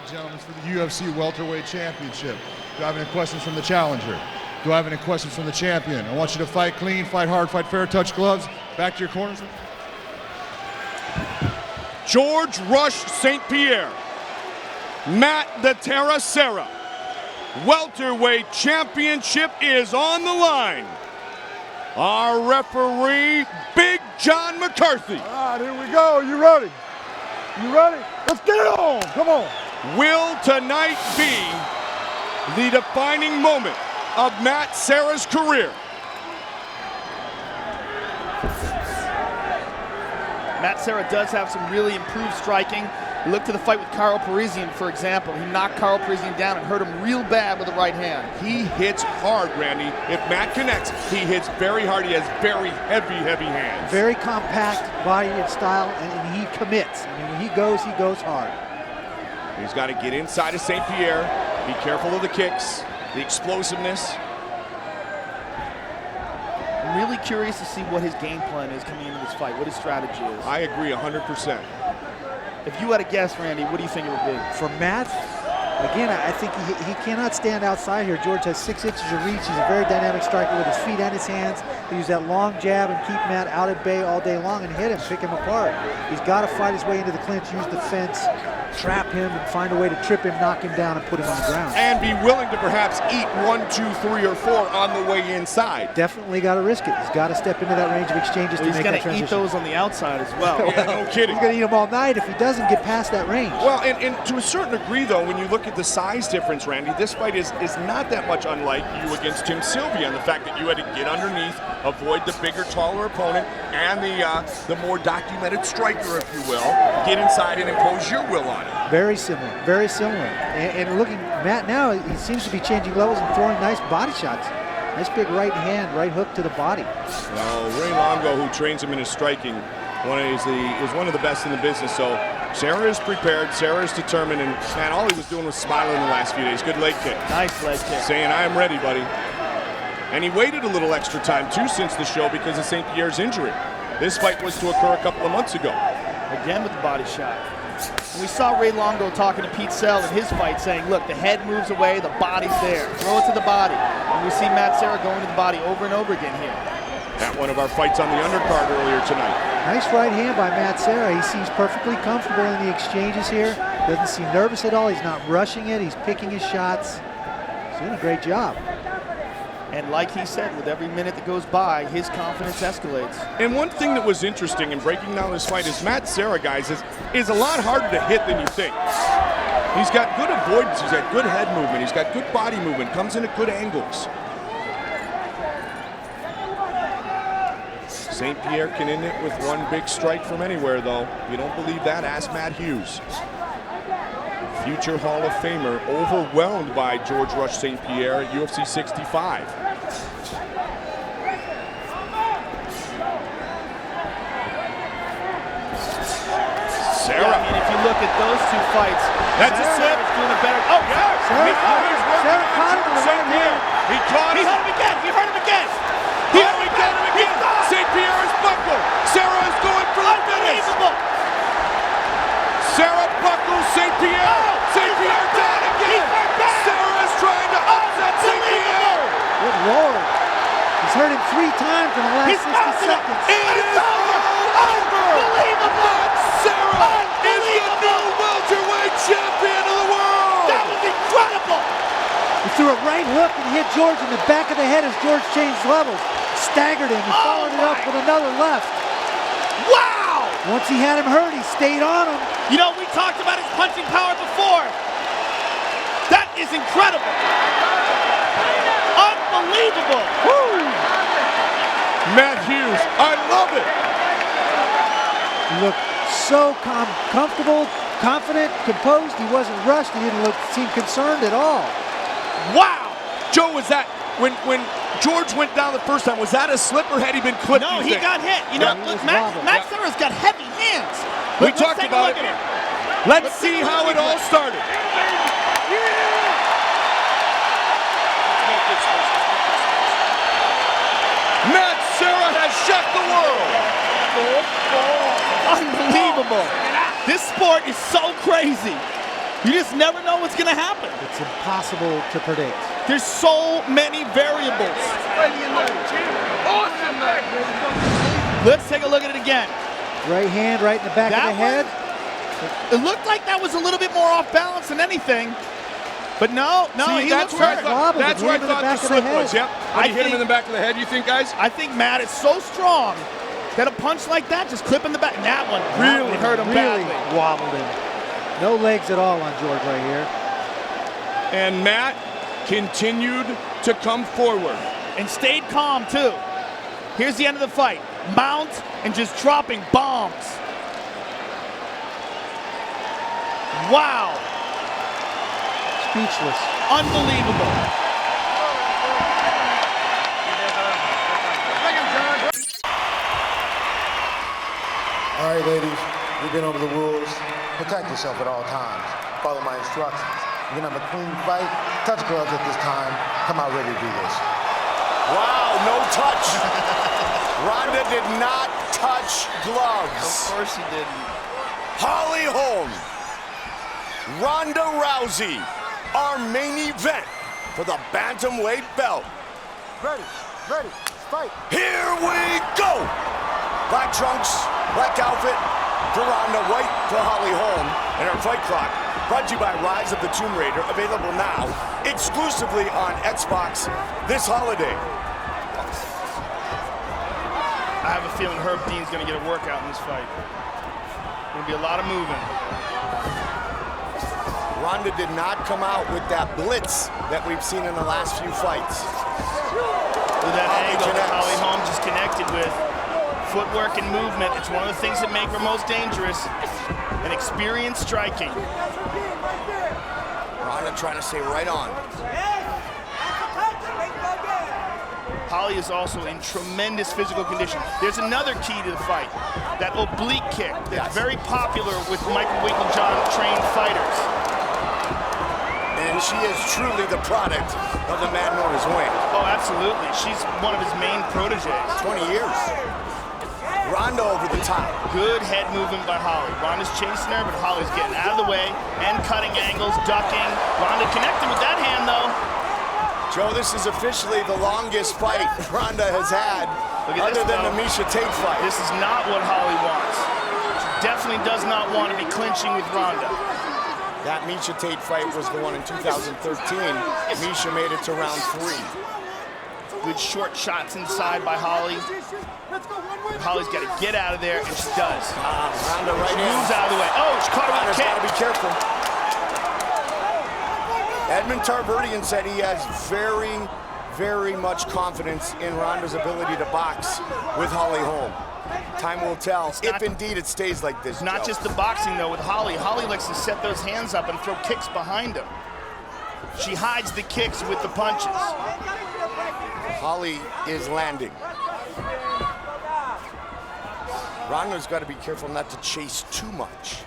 fight, gentlemen, for the UFC Welterweight Championship. Do I have any questions from the challenger? Do I have any questions from the champion? I want you to fight clean, fight hard, fight fair, touch gloves. Back to your corners. George Rush St-Pierre, Matt the Terra Serra. Welterweight Championship is on the line. Our referee, Big John McCarthy. All right, here we go. You ready? You ready? Let's get it on. Come on. Will tonight be the defining moment of Matt Serra's career? Matt Serra does have some really improved striking. Look to the fight with Karo Parisyan, for example. He knocked Karo Parisyan down and hurt him real bad with the right hand. He hits hard, Randy. If Matt connects, he hits very hard. He has very heavy hands. Very compact body and style, and he commits. I mean, when he goes hard. He's got to get inside of St-Pierre. Be careful of the kicks, the explosiveness. I'm really curious to see what his game plan is coming into this fight, what his strategy is. I agree 100%. If you had a guess, Randy, what do you think it would be? For Matt, again, I think he cannot stand outside here. George has 6 inches of reach. He's a very dynamic striker with his feet and his hands. He use that long jab and keep Matt out at bay all day long and hit him, pick him apart. He's got to fight his way into the clinch, use the fence, trap him, and find a way to trip him, knock him down, and put him on the ground. And be willing to perhaps eat 1, 2, 3, or 4 on the way inside. Definitely got to risk it. He's got to step into that range of exchanges to make that transition. He's going to eat those on the outside as well. Yeah, no kidding. He's going to eat them all night if he doesn't get past that range. Well, and to a certain degree, though, when you look at the size difference, Randy, this fight is not that much unlike you against Tim Sylvia, and the fact that you had to get underneath, avoid the bigger, taller opponent, and the more documented striker, if you will, get inside and impose your will on him. Very similar, very similar. And looking, Matt now, he seems to be changing levels and throwing nice body shots. Nice big right hand, right hook to the body. Well, Ray Longo, who trains him in his striking, is one of the best in the business. So Serra is prepared, Serra is determined, and man, all he was doing was smiling the last few days. Good leg kick. Nice leg kick. Saying, I am ready, buddy. And he waited a little extra time, too, since the show because of St-Pierre's injury. This fight was to occur a couple of months ago. Again with the body shot. And we saw Ray Longo talking to Pete Sell in his fight saying, look, the head moves away, the body's there. Throw it to the body. And we see Matt Serra going to the body over and over again here. At one of our fights on the undercard earlier tonight. Nice right hand by Matt Serra. He seems perfectly comfortable in the exchanges here. Doesn't seem nervous at all. He's not rushing it. He's picking his shots. He's doing a great job. And like he said, with every minute that goes by, his confidence escalates. And one thing that was interesting in breaking down this fight is Matt Serra, guys, is a lot harder to hit than you think. He's got good avoidance, he's got good head movement, he's got good body movement, comes in at good angles. St-Pierre can end it with one big strike from anywhere, though. If you don't believe that, ask Matt Hughes. Future Hall of Famer, overwhelmed by George Rush St-Pierre at UFC 65. Serra. Yeah, I mean, if you look at those two fights, That's a slip. is doing a better. Oh, yeah. Serra caught him with the right hand. He caught him. He hurt him again. He hurt him again. He hurt him again. St-Pierre is buckled. Serra is going for the finish. Serra buckles St-Pierre. Oh, St-Pierre down again. Serra is trying to upset St-Pierre. Good Lord. He's hurt him 3 times in the last 60 seconds. It is over. Unbelievable. Serra is the new welterweight champion of the world. That was incredible. He threw a right hook and hit George in the back of the head as George changed levels. Staggered him. He followed it up with another left. Wow. Once he had him hurt, he stayed on him. You know, we talked about his punching power before. That is incredible. Unbelievable. Woo! Matt Hughes, I love it. He looked so comfortable, confident, composed. He wasn't rushed. He didn't seem concerned at all. Wow. Joe, was that when George went down the first time, was that a slip or had he been clipped? No, he got hit. You know, look, Matt Serra's got heavy hands. We talked about it. Let's see how it all started. Matt Serra has shocked the world. Unbelievable. This sport is so crazy. You just never know what's going to happen. It's impossible to predict. There's so many variables. Let's take a look at it again. Right hand right in the back of the head. It looked like that was a little bit more off balance than anything. But no, he looks hurt. That's where I thought the slip was. Yep. I hit him in the back of the head, you think, guys? I think Matt is so strong that a punch like that just clip in the back. And that one really hurt him badly. Wobbled him. No legs at all on George right here. And Matt continued to come forward. And stayed calm, too. Here's the end of the fight. Mount and just dropping bombs. Wow. Speechless. Unbelievable. All right, ladies, we've been over the rules. Protect yourself at all times. Follow my instructions. You're gonna have a clean fight. Touch gloves at this time. Come out ready to do this. Wow, no touch. Ronda did not touch gloves. Of course he didn't. Holly Holm, Ronda Rousey, our main event for the bantamweight belt. Ready, fight. Here we go. Black trunks, black outfit for Ronda, white for Holly Holm, and her fight clock. Brought to you by Rise of the Tomb Raider, available now exclusively on Xbox this holiday. I have a feeling Herb Dean's going to get a workout in this fight. Going to be a lot of moving. Ronda did not come out with that blitz that we've seen in the last few fights. With that angle that Holly Holm just connected with. Footwork and movement, it's one of the things that make her most dangerous. And experienced striking. Ronda trying to stay right on. Holly is also in tremendous physical condition. There's another key to the fight. That oblique kick that's very popular with Michael Winklejohn trained fighters. And she is truly the product of the man known as Wink. Oh, absolutely. She's one of his main proteges. 20 years. Ronda over the top. Good head movement by Holly. Ronda's chasing her, but Holly's getting out of the way and cutting angles, ducking. Ronda connected with that hand, though. Joe, this is officially the longest fight Ronda has had, other than the Miesha Tate fight. This is not what Holly wants. She definitely does not want to be clinching with Ronda. That Miesha Tate fight was the one in 2013. Miesha made it to round 3. Good short shots inside by Holly. Holly's got to get out of there, and she does. Ronda right She in. moves out of the way. Oh, she caught her with a kick. Ronda's got to be careful. Edmund Tarverdian said he has very, very much confidence in Ronda's ability to box with Holly Holm. Time will tell if indeed it stays like this. Not just the boxing, though, with Holly. Holly likes to set those hands up and throw kicks behind him. She hides the kicks with the punches. Holly is landing. Ronda's got to be careful not to chase too much.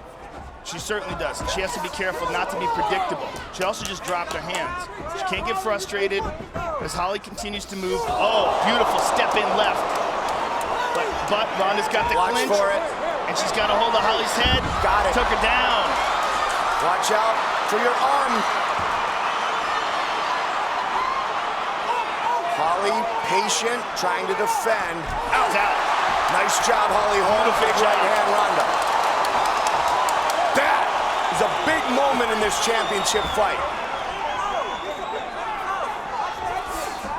She certainly does. And she has to be careful not to be predictable. She also just dropped her hands. She can't get frustrated as Holly continues to move. Oh, beautiful step in left. But Ronda's got the clinch. For it. And she's got a hold of Holly's head. Got it. Took her down. Watch out for your arm. Holly, patient, trying to defend. Out. Nice job, Holly Holm. Big right hand, Ronda. That is a big moment in this championship fight.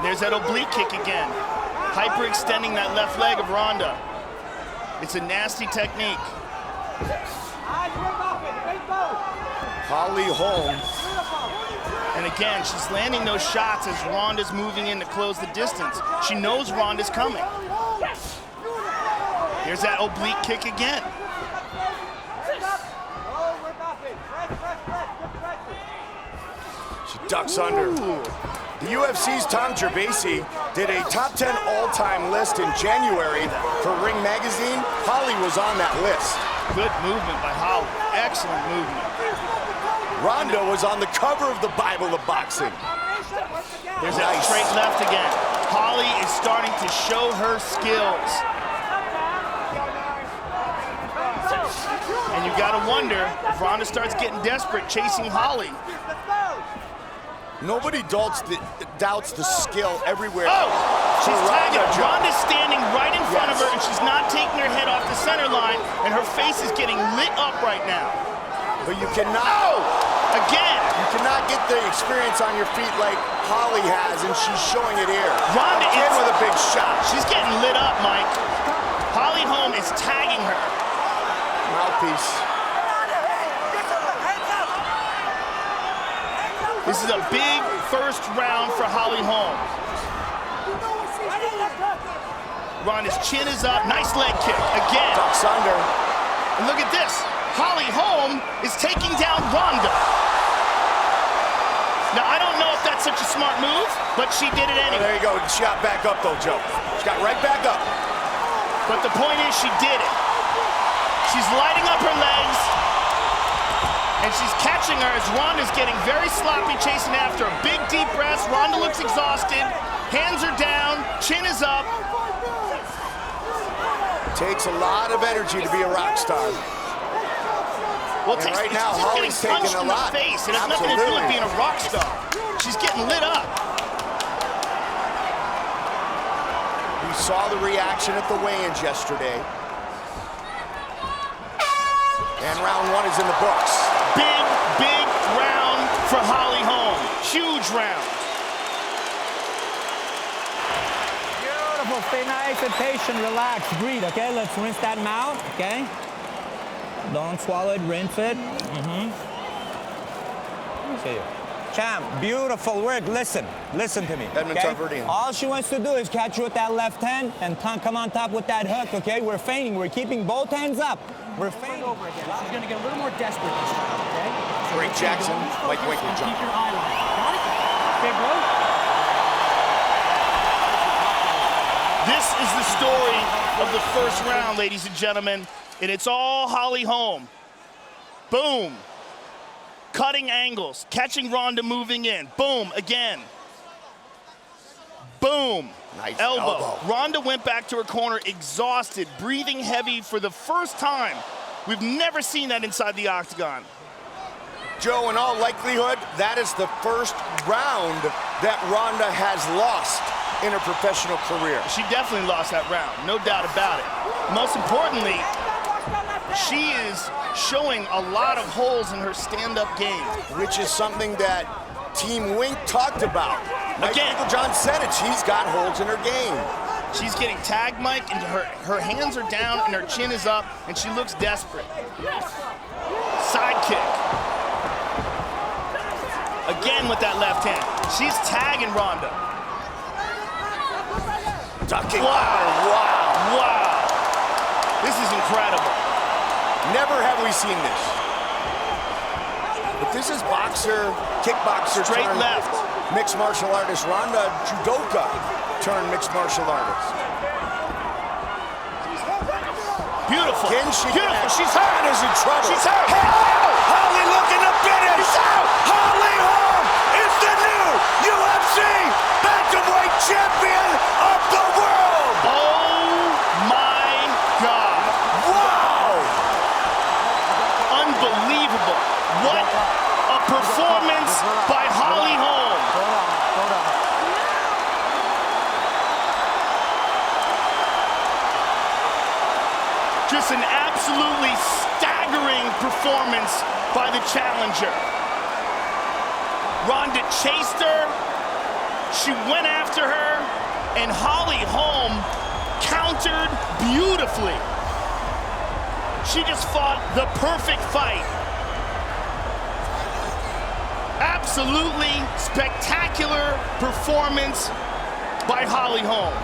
There's that oblique kick again. Hyperextending that left leg of Ronda. It's a nasty technique. Holly Holm. And again, she's landing those shots as Ronda's moving in to close the distance. She knows Ronda's coming. Here's that oblique kick again. She ducks under. The UFC's Tom Gervasi did a top 10 all-time list in January for Ring Magazine. Holly was on that list. Good movement by Holly. Excellent movement. Ronda was on the cover of the Bible of boxing. There's that straight left again. Holly is starting to show her skills. And you gotta wonder if Ronda starts getting desperate chasing Holly. Nobody doubts the skill everywhere. Oh, she's tagging. Ronda. Ronda's standing right in front of her, and she's not taking her head off the center line, and her face is getting lit up right now. But you cannot. Oh, again. You cannot get the experience on your feet like Holly has, and she's showing it here. Ronda again with a big shot. She's getting lit up, Mike. Holly Holm is tagging her. Mouthpiece. This is a big first round for Holly Holm. Ronda's chin is up. Nice leg kick again. Ducks under. And look at this. Holly Holm is taking down Ronda. Now, I don't know if that's such a smart move, but she did it anyway. There you go. She got back up, though, Joe. She got right back up. But the point is, she did it. She's lighting up her legs, and she's catching her as Ronda's getting very sloppy, chasing after her. Big, deep breaths. Ronda looks exhausted. Hands are down. Chin is up. Takes a lot of energy to be a rock star. Well, and right now, Holly's taking a lot. It has nothing to do with being a rock star. She's getting lit up. We saw the reaction at the weigh-ins yesterday. And round one is in the books. Big, big round for Holly Holm. Huge round. Beautiful. Stay nice and patient. Relax. Breathe, okay? Let's rinse that mouth, okay? Don't swallow it. Rinse it. See you. Champ, beautiful work. Listen to me. Okay? All she wants to do is catch you with that left hand and come on top with that hook, okay? We're feigning. We're keeping both hands up. We're feigning. Over again. She's going to get a little more desperate this round, okay? So Great Jackson, Mike Winkler. Keep your eye line. Got it? Okay, bro? This is the story of the first round, ladies and gentlemen, and it's all Holly Holm. Boom. Cutting angles, catching Ronda moving in. Boom, again. Boom. Nice elbow. Ronda went back to her corner exhausted, breathing heavy for the first time. We've never seen that inside the octagon. Joe, in all likelihood, that is the first round that Ronda has lost in her professional career. She definitely lost that round, no doubt about it. Most importantly, she is showing a lot of holes in her stand-up game. Which is something that Team Wink talked about. Again, John said it, she's got holes in her game. She's getting tagged, Mike, and her hands are down and her chin is up, and she looks desperate. Side kick. Again with that left hand. She's tagging Ronda. Ducking. Wow. This is incredible. Never have we seen this. But this is kickboxer straight turned left. Mixed martial artist Ronda judoka turned mixed martial artist. Beautiful. Beautiful. She's hurt. Is in trouble. She's hurt. Holly looking to finish. He's out. Holly Holm is the new UFC bantamweight champion of the world. Oh my God. Wow. Unbelievable. What a performance by Holly Holm. Just an absolutely staggering performance by the challenger. Ronda chased her, she went after her, and Holly Holm countered beautifully. She just fought the perfect fight. Absolutely spectacular performance by Holly Holm.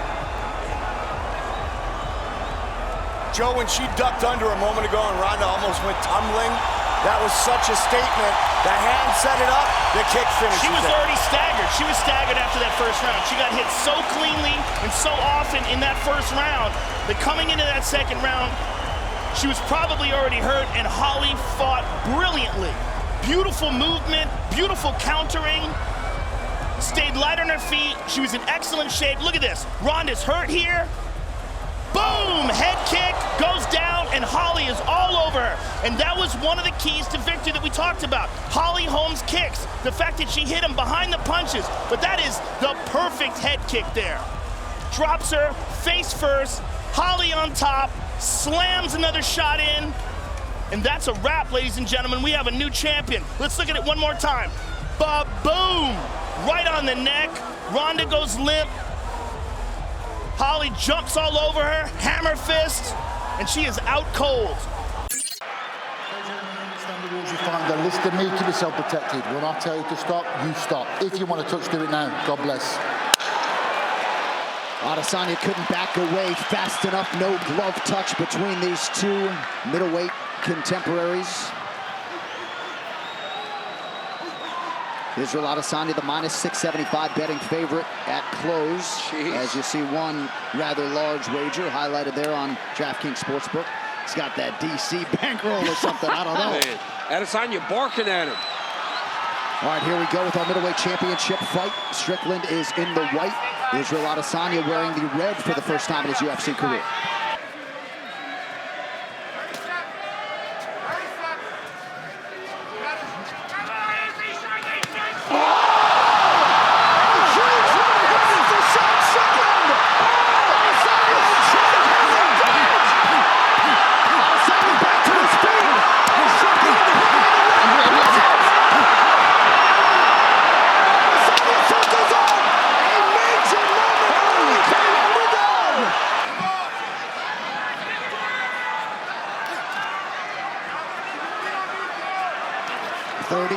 Joe, when she ducked under a moment ago and Ronda almost went tumbling, that was such a statement. The hand set it up, the kick finishes She was it. already staggered. She was staggered after that first round. She got hit so cleanly and so often in that first round that coming into that second round, she was probably already hurt, and Holly fought brilliantly. Beautiful movement, beautiful countering, stayed light on her feet. She was in excellent shape. Look at this. Ronda's hurt here. Boom! Head kick, goes down, and Holly is all over her. And that was one of the keys to victory that we talked about. Holly Holm's kicks, the fact that she hit him behind the punches, but that is the perfect head kick there. Drops her face first, Holly on top, slams another shot in, and that's a wrap, ladies and gentlemen. We have a new champion. Let's look at it one more time. Ba-boom! Right on the neck. Ronda goes limp. Holly jumps all over her, hammer fist, and she is out cold. Understand the rules you find. The lister needs to be self-protected. When I tell you to stop, you stop. If you want to touch, do it now. God bless. Adesanya couldn't back away fast enough. No glove touch between these two middleweight contemporaries. Israel Adesanya, the -675 betting favorite at close. Jeez. As you see one rather large wager highlighted there on DraftKings Sportsbook. He's got that DC bankroll or something, I don't know. Man, Adesanya barking at him. All right, here we go with our middleweight championship fight. Strickland is in the white. Israel Adesanya wearing the red for the first time in his UFC career.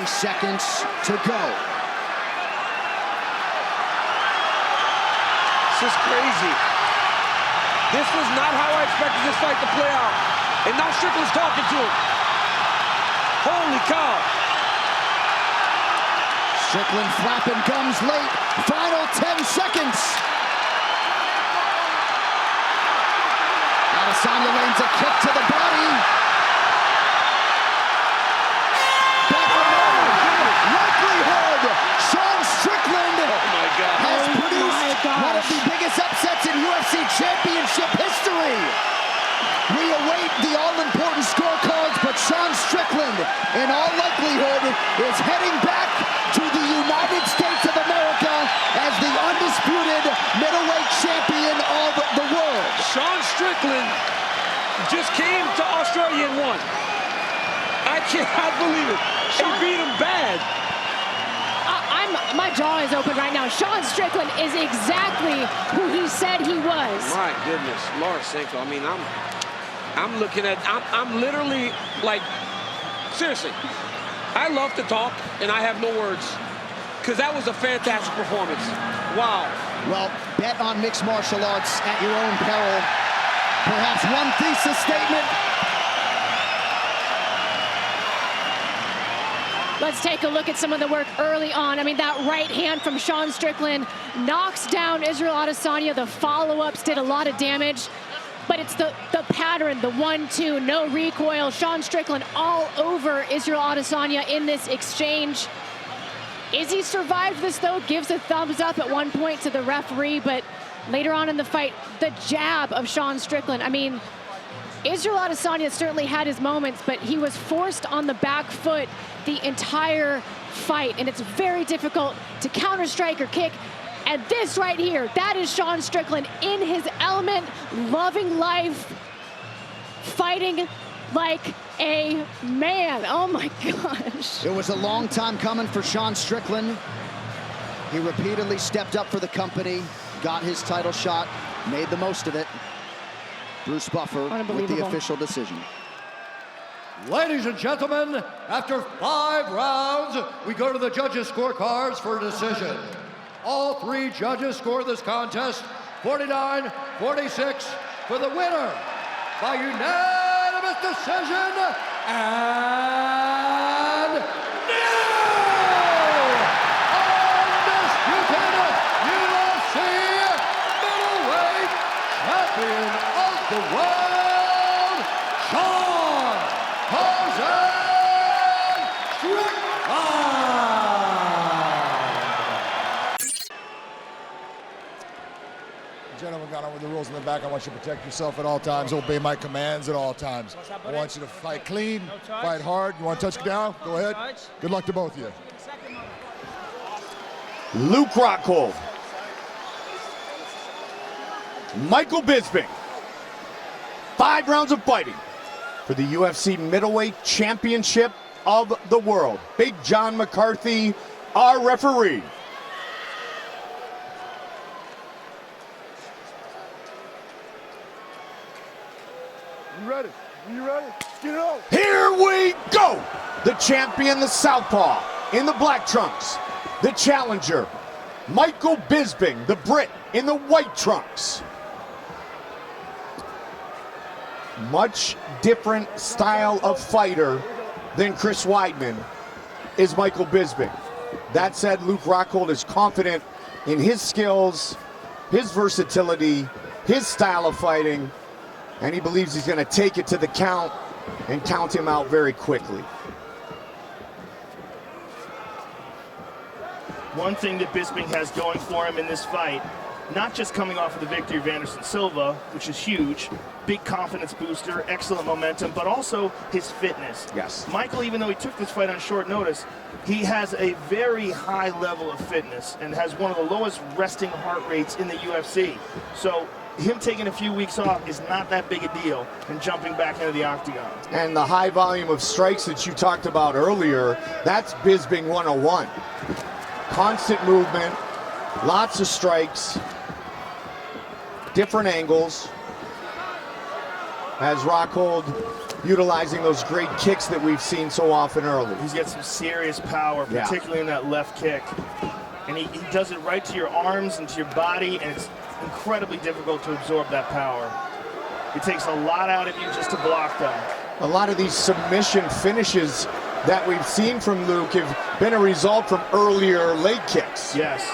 Seconds to go. This is crazy. This was not how I expected this fight to play out. And now Strickland's talking to him. Holy cow. Strickland flapping gums late. Final 10 seconds. Adesanya lands a kick to the body. Has produced one of the biggest upsets in UFC championship history. We await the all-important scorecards, but Sean Strickland, in all likelihood, is heading back to the United States of America as the undisputed middleweight champion of the world. Sean Strickland just came to Australia and won. I cannot believe it. He beat him bad. My jaw is open right now. Sean Strickland is exactly who he said he was. My goodness, Larasenko. I mean, I'm looking at, I'm literally like, seriously, I love to talk and I have no words because that was a fantastic performance. Wow. Well, bet on mixed martial arts at your own peril. Perhaps one thesis statement. Let's take a look at some of the work early on. I mean, that right hand from Sean Strickland knocks down Israel Adesanya. The follow-ups did a lot of damage, but it's the pattern, the 1-2, no recoil. Sean Strickland all over Israel Adesanya in this exchange. Izzy survived this, though, gives a thumbs up at one point to the referee, but later on in the fight, the jab of Sean Strickland. I mean, Israel Adesanya certainly had his moments, but he was forced on the back foot the entire fight, and it's very difficult to counter-strike or kick. And this right here, that is Sean Strickland in his element, loving life, fighting like a man. Oh my gosh. It was a long time coming for Sean Strickland. He repeatedly stepped up for the company, got his title shot, made the most of it. Bruce Buffer with the official decision. Ladies and gentlemen, after 5 rounds, we go to the judges' scorecards for a decision. All 3 judges score this contest 49-46 for the winner by unanimous decision, and new undisputed UFC middleweight champion of the world, Sean Gentlemen, got on with the rules in the back. I want you to protect yourself at all times, obey my commands at all times. I want you to fight clean, fight hard. You want to touch down? Go ahead. Good luck to both of you. Luke Rockhold. Michael Bisping. 5 rounds of fighting for the UFC Middleweight Championship of the World. Big John McCarthy, our referee. You ready? You ready? Get it on. Here we go! The champion, the southpaw, in the black trunks. The challenger, Michael Bisping, the Brit, in the white trunks. Much different style of fighter than Chris Weidman is Michael Bisping. That said, Luke Rockhold is confident in his skills, his versatility, his style of fighting, and he believes he's going to take it to the count and count him out very quickly. One thing that Bisping has going for him in this fight, not just coming off of the victory of Anderson Silva, which is huge, big confidence booster, excellent momentum, but also his fitness. Yes. Michael, even though he took this fight on short notice, he has a very high level of fitness and has one of the lowest resting heart rates in the UFC. So him taking a few weeks off is not that big a deal and jumping back into the octagon. And the high volume of strikes that you talked about earlier, that's Bisping 101. Constant movement, lots of strikes, different angles, as Rockhold utilizing those great kicks that we've seen so often early. He's got some serious power, particularly in that left kick. And he does it right to your arms and to your body, and it's incredibly difficult to absorb that power. It takes a lot out of you just to block them. A lot of these submission finishes that we've seen from Luke have been a result from earlier leg kicks. Yes.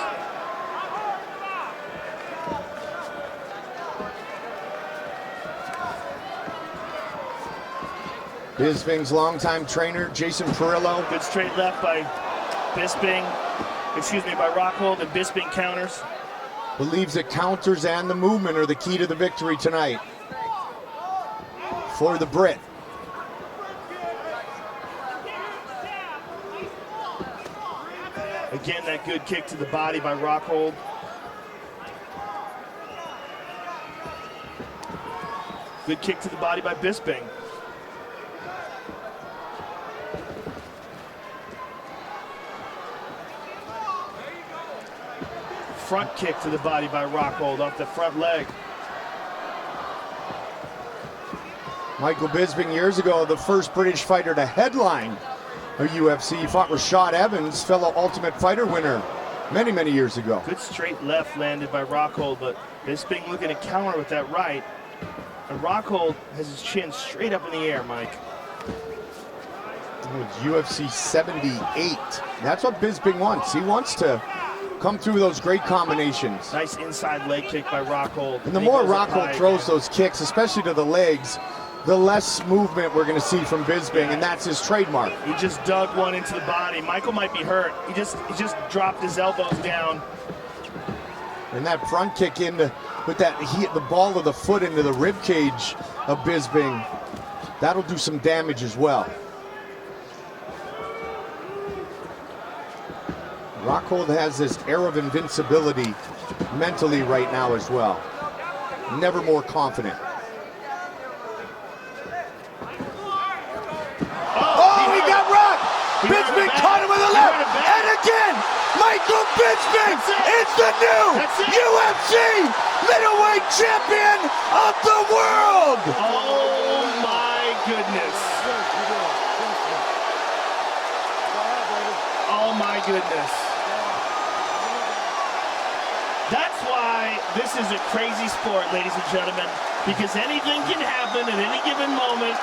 Bisping's longtime trainer, Jason Perillo. Good straight left by Bisping, by Rockhold, and Bisping counters. Believes that counters and the movement are the key to the victory tonight for the Brit. Again, that good kick to the body by Rockhold. Good kick to the body by Bisping. Front kick to the body by Rockhold off the front leg. Michael Bisping, years ago, the first British fighter to headline a UFC. He fought Rashad Evans, fellow Ultimate Fighter winner, many, many years ago. Good straight left landed by Rockhold, but Bisping looking to counter with that right. And Rockhold has his chin straight up in the air, Mike. It's UFC 78. That's what Bisping wants. He wants to come through those great combinations. Nice inside leg kick by Rockhold. And the more Rockhold throws those kicks, especially to the legs, the less movement we're going to see from Bisping, and that's his trademark. He just dug one into the body. Michael might be hurt. He just dropped his elbows down. And that front kick into with that the ball of the foot into the rib cage of Bisping, that'll do some damage as well. Rockhold has this air of invincibility mentally right now as well. Never more confident. He got rocked! Bisping caught him with a left! And again, Michael Bisping is the new UFC middleweight champion of the world! Oh my goodness. Oh my goodness. That's why this is a crazy sport, ladies and gentlemen, because anything can happen at any given moment.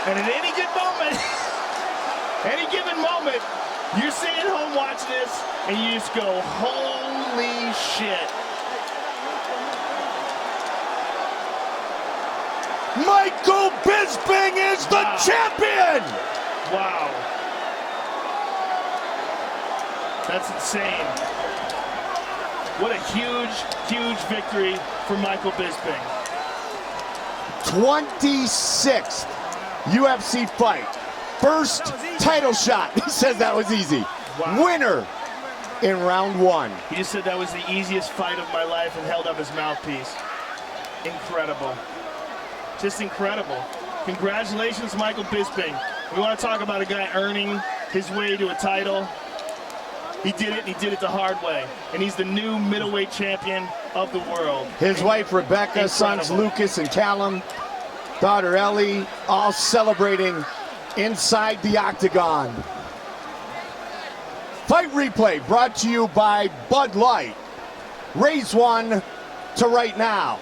And at any good moment, any given moment, you're sitting at home watching this, and you just go, holy shit. Michael Bisping is the champion! Wow. That's insane. What a huge, huge victory for Michael Bisping. 26th UFC fight. First title shot. He says that was easy. Wow. Winner in round 1. He just said that was the easiest fight of my life and held up his mouthpiece. Incredible. Just incredible. Congratulations, Michael Bisping. We want to talk about a guy earning his way to a title. He did it, and he did it the hard way. And he's the new middleweight champion of the world. His wife, Rebecca, sons Lucas and Callum, daughter Ellie, all celebrating inside the octagon. Fight replay brought to you by Bud Light. Raise one to right now.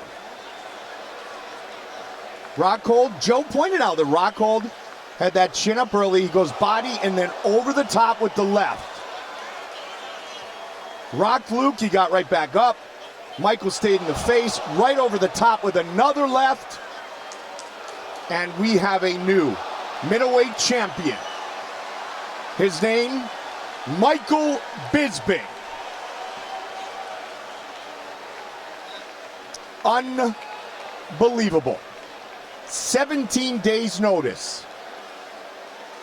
Rockhold, Joe pointed out that Rockhold had that chin up early. He goes body and then over the top with the left. Rocked Luke, he got right back up. Michael stayed in the face, right over the top with another left. And we have a new middleweight champion. His name, Michael Bisping. Unbelievable. 17 days notice.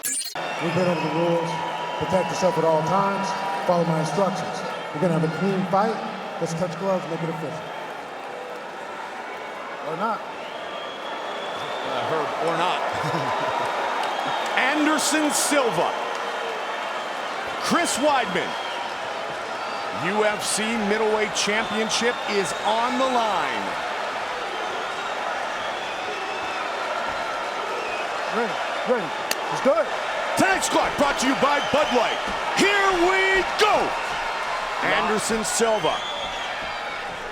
We've been over the rules. Protect yourself at all times. Follow my instructions. We're gonna have a clean fight. Let's touch gloves, make it official. Or not. Or not. Anderson Silva. Chris Weidman. UFC middleweight championship is on the line. Ready. Let's do it. Tonight's clock brought to you by Bud Light. Here we go. Anderson Silva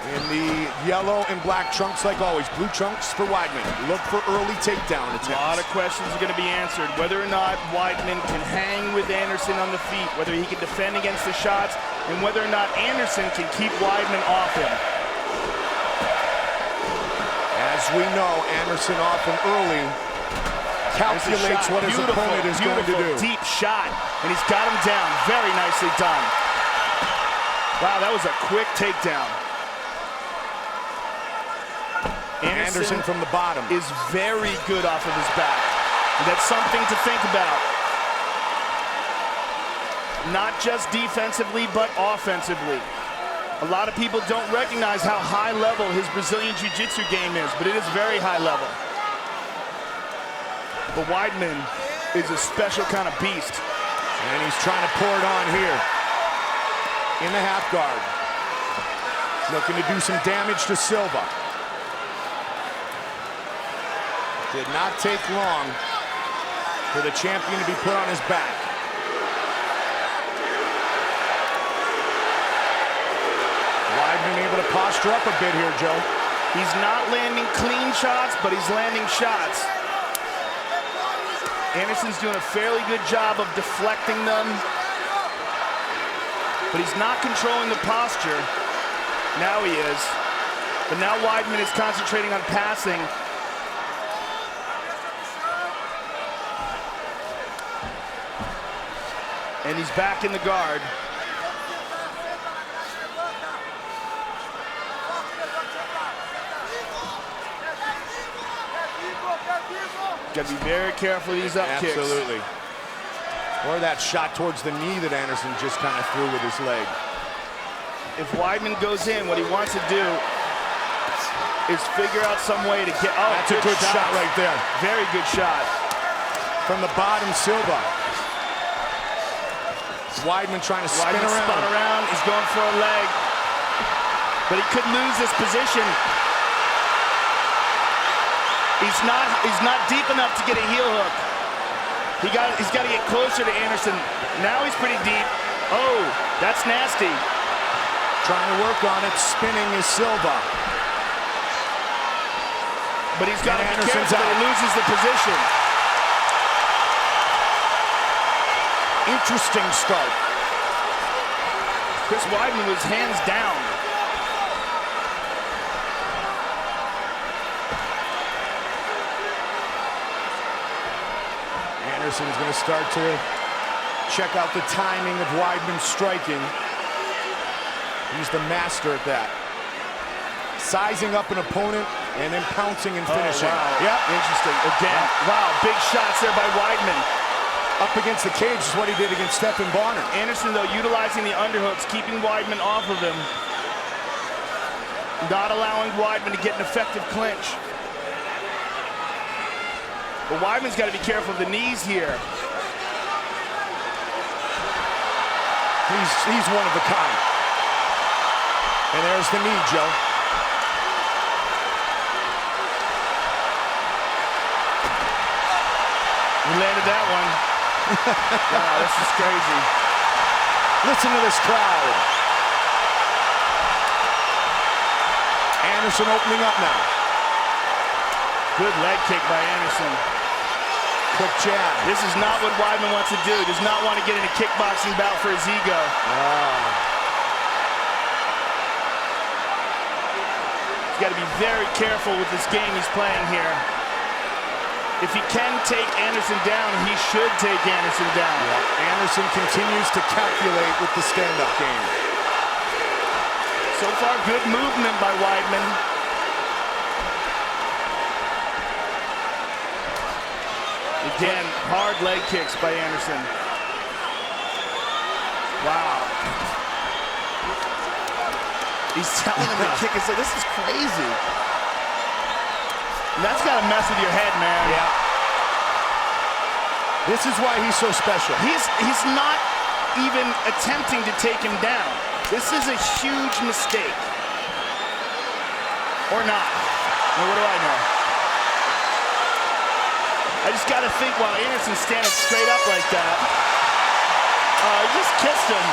in the yellow and black trunks like always. Blue trunks for Weidman. Look for early takedown attempts. A lot of questions are going to be answered. Whether or not Weidman can hang with Anderson on the feet, whether he can defend against the shots, and whether or not Anderson can keep Weidman off him. As we know, Anderson often early calculates what his opponent is going to do. Deep shot, and he's got him down. Very nicely done. Wow, that was a quick takedown. Anderson from the bottom is very good off of his back. And that's something to think about. Not just defensively, but offensively. A lot of people don't recognize how high level his Brazilian Jiu-Jitsu game is, but it is very high level. But Weidman is a special kind of beast. And he's trying to pour it on here. In the half guard. Looking to do some damage to Silva. Did not take long for the champion to be put on his back. Weidman able to posture up a bit here, Joe. He's not landing clean shots, but he's landing shots. Anderson's doing a fairly good job of deflecting them, but he's not controlling the posture. Now he is. But now Weidman is concentrating on passing. And he's back in the guard. Got to be very careful of these up kicks. Absolutely. Or that shot towards the knee that Anderson just kind of threw with his leg. If Weidman goes in, what he wants to do is figure out some way to get... Oh, that's a good shot right there. Very good shot. From the bottom, Silva. Weidman trying to spin around. Spun around. He's going for a leg. But he could lose this position. He's not deep enough to get a heel hook. He's got to get closer to Anderson. Now he's pretty deep. Oh, that's nasty. Trying to work on it. Spinning is Silva. But he's got to be careful that he loses the position. Interesting start. Chris Weidman was hands down. Anderson's going to start to check out the timing of Weidman striking. He's the master at that. Sizing up an opponent and then pouncing and finishing. Wow. Yep. Interesting. Again, wow, big shots there by Weidman. Up against the cage is what he did against Stephen Bonner. Anderson, though, utilizing the underhooks, keeping Weidman off of him. Not allowing Weidman to get an effective clinch. But Weidman's got to be careful of the knees here. He's one of a kind. And there's the knee, Joe. He landed that one. Wow, this is crazy. Listen to this crowd. Anderson opening up now. Good leg kick by Anderson. Quick jab. This is not what Weidman wants to do. He does not want to get in a kickboxing bout for his ego. He's got to be very careful with this game he's playing here. If he can take Anderson down, he should take Anderson down. Yeah. Anderson continues to calculate with the stand-up game. So far, good movement by Weidman. Again, hard leg kicks by Anderson. Wow. He's telling him to kick his leg. This is crazy. And that's got to mess with your head, man. Yeah. This is why he's so special. He's not even attempting to take him down. This is a huge mistake. Or not. Well, what do I know? I just got to think while Anderson's standing straight up like that. Oh, he just kissed him.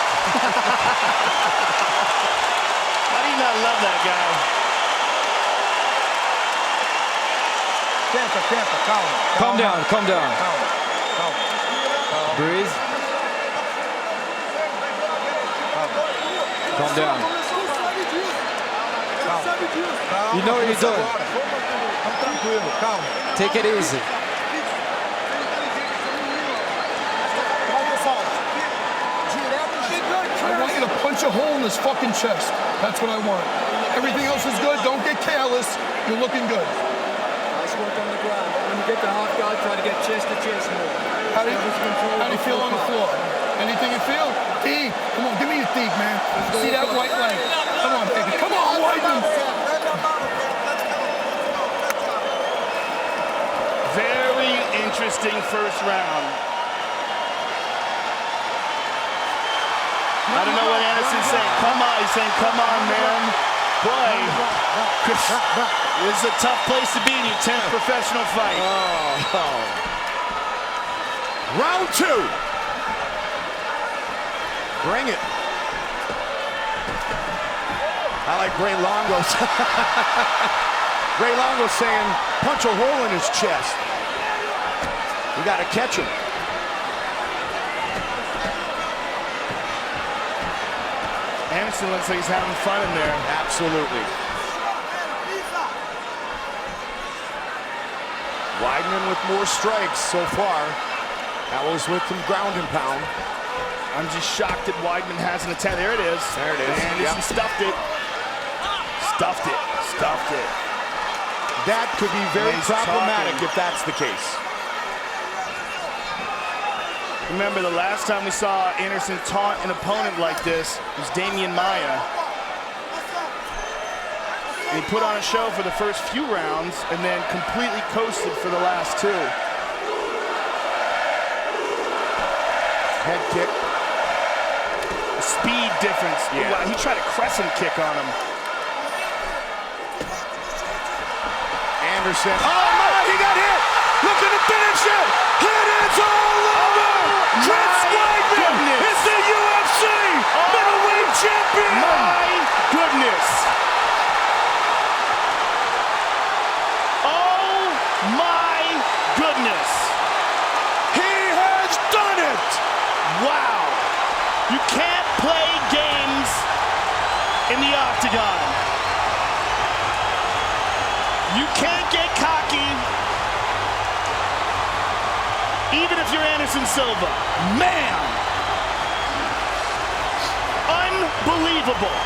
How do you not love that guy? Calm down, calm down. Breathe. Calm down. You know what you're doing. Take it easy. I want you to punch a hole in his fucking chest. That's what I want. Everything else is good. Don't get careless. You're looking good. Nice work on the ground. When you get the half guard, try to get chest to chest more. How do you feel on the floor? Anything you feel? Deep. Come on, give me your deep, man. See that right leg. Come on, baby. Come on, Weidman. Very interesting first round. I don't know what Anderson's saying. Come on, he's saying, come on, man. Boy, this is a tough place to be in your 10th professional fight. Round 2. Bring it. I like Ray Longo's. Ray Longo's saying, punch a hole in his chest. You got to catch him. Anderson looks like he's having fun in there. Absolutely. Weidman with more strikes so far. That was with some ground and pound. I'm just shocked that Weidman hasn't attacked. There it is. There it is. Anderson stuffed it. Stuffed it. Stuffed it. That could be very problematic if that's the case. Remember, the last time we saw Anderson taunt an opponent like this was Damian Maia. And he put on a show for the first few rounds and then completely coasted for the last 2. Head kick. The speed difference. Yeah. Wow, he tried a crescent kick on him. Anderson. Oh my, he got hit! Looking to finish it! It is all over! Chris Weidman is the UFC middleweight champion! My goodness! Oh my goodness! He has done it! Wow! You can't play games in the octagon. You can't get cocky, even if you're Anderson Silva. Man! Unbelievable.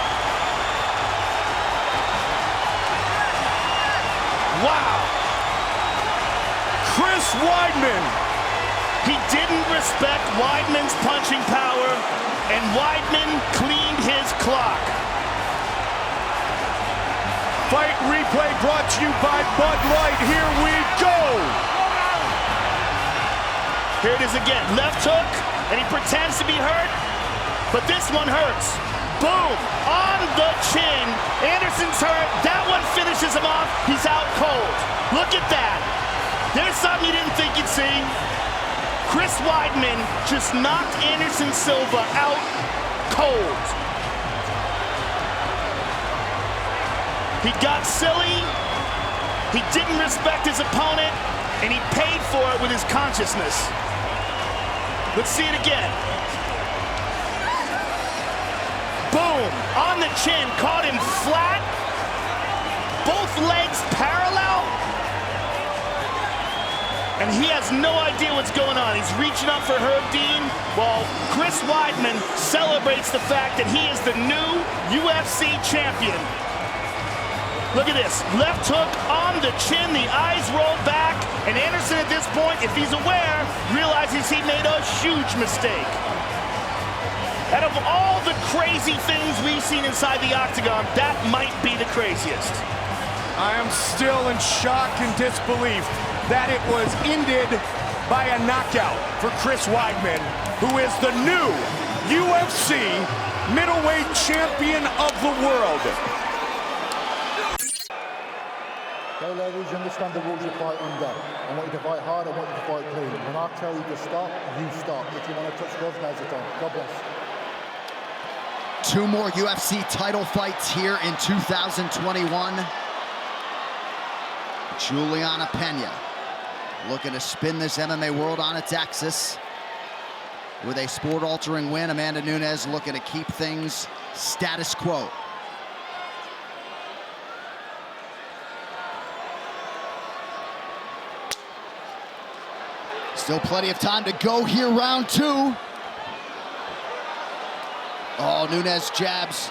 Weidman. He didn't respect Weidman's punching power, and Weidman cleaned his clock. Fight replay brought to you by Bud Light. Here we go. Here it is again. Left hook, and he pretends to be hurt, but this one hurts. Boom, on the chin. Anderson's hurt. That one finishes him off. He's out cold. Look at that. There's something you didn't think you'd see. Chris Weidman just knocked Anderson Silva out cold. He got silly. He didn't respect his opponent, and he paid for it with his consciousness. Let's see it again. Boom, on the chin, caught him flat. Both legs parallel. And he has no idea what's going on. He's reaching up for Herb Dean while Chris Weidman celebrates the fact that he is the new UFC champion. Look at this, left hook on the chin, the eyes roll back, and Anderson at this point, if he's aware, realizes he made a huge mistake. Out of all the crazy things we've seen inside the octagon, that might be the craziest. I am still in shock and disbelief that it was ended by a knockout for Chris Weidman, who is the new UFC middleweight champion of the world. Okay, ladies, you understand the rules you fight under. I want you to fight hard, I want you to fight clean. When I tell you to stop, you stop. If you want to touch gloves, now's the time. God bless. 2 more UFC title fights here in 2021. Julianna Pena looking to spin this MMA world on its axis with a sport-altering win. Amanda Nunes looking to keep things status quo. Still plenty of time to go here, round 2. Oh, Nunes jabs.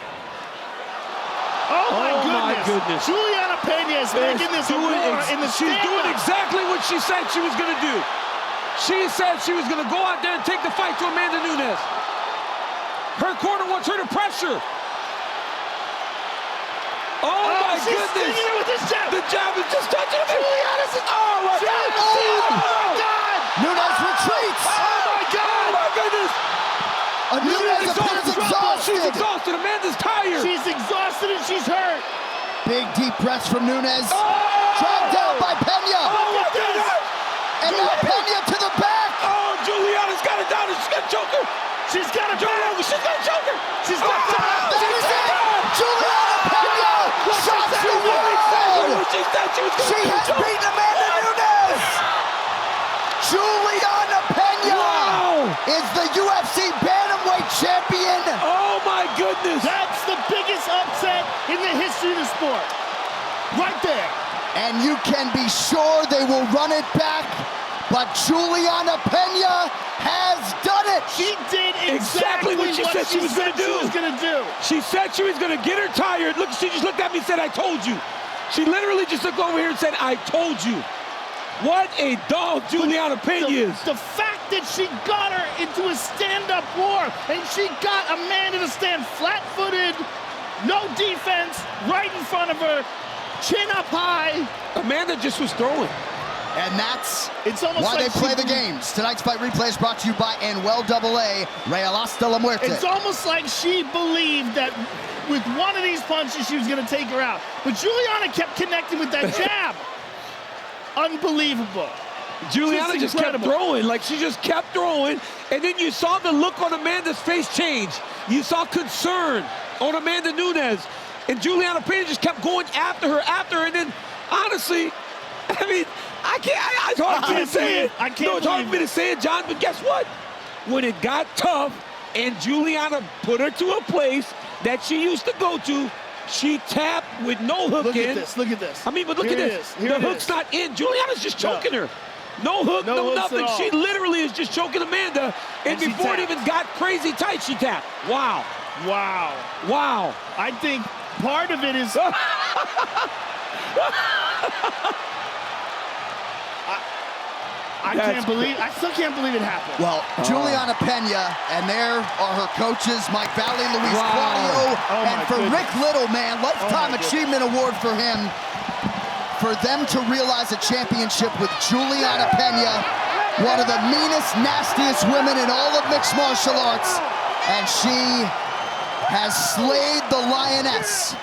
Oh my goodness. Julianna Pena is making this a war in the She's doing exactly what she said she was going to do. She said she was going to go out there and take the fight to Amanda Nunes. Her corner wants her to pressure. Oh my goodness. With this jab. The jab is just touching him. Julianna's oh my God. Oh my God. Nunes retreats. Oh my God. Oh my goodness. Nunes appears exhausted. She's exhausted. Amanda's tired. She's exhausted and she's hurt. Big deep breaths from Nunes. Dragged down by Pena. Oh my goodness. And now Pena to the back. Oh, Julianna's got it down and she's gonna choke her. She's got it down. She's gonna choke her. She's got it down. That is it. Julianna Pena shocks the world. She has beaten Amanda Nunes. Julianna Pena is the UFC bantamweight champion. Oh my goodness. That's the biggest upset in the history of the sport. Right there. And you can be sure they will run it back. But Julianna Pena has done it. She did exactly what she said she was going to do. She said she was going to get her tired. Look, she just looked at me and said, I told you. She literally just looked over here and said, I told you. What a dog Julianna Pena is. The fact that she got her into a stand-up war and she got Amanda to stand flat-footed, no defense, right in front of her, chin up high. Amanda just was throwing. And that's why like they play the games. Tonight's fight replay is brought to you by Anuel AA, Real Hasta la Muerte. It's almost like she believed that with one of these punches she was going to take her out. But Julianna kept connecting with that jab. Unbelievable. Julianna just kept throwing, like she just kept throwing. And then you saw the look on Amanda's face change. You saw concern on Amanda Nunes. And Julianna Pena just kept going after her, and then, honestly, I mean, it's hard for me to say it. It's hard for me to say it, John, but guess what? When it got tough and Julianna put her to a place that she used to go to, she tapped with no hook in. Look at this. I mean, but look at this. The hook's not in. Julianna's just choking her. No hook, no nothing. She literally is just choking Amanda. And before it even got crazy tight, she tapped. Wow. Wow. Wow. I think part of it is... I still can't believe it happened. Well, Julianna Pena, and there are her coaches, Mike Valley, Luis Claudio, and for Rick Little, man, Lifetime Achievement Award for him. For them to realize a championship with Julianna Pena, one of the meanest, nastiest women in all of mixed martial arts, and she has slayed the Lioness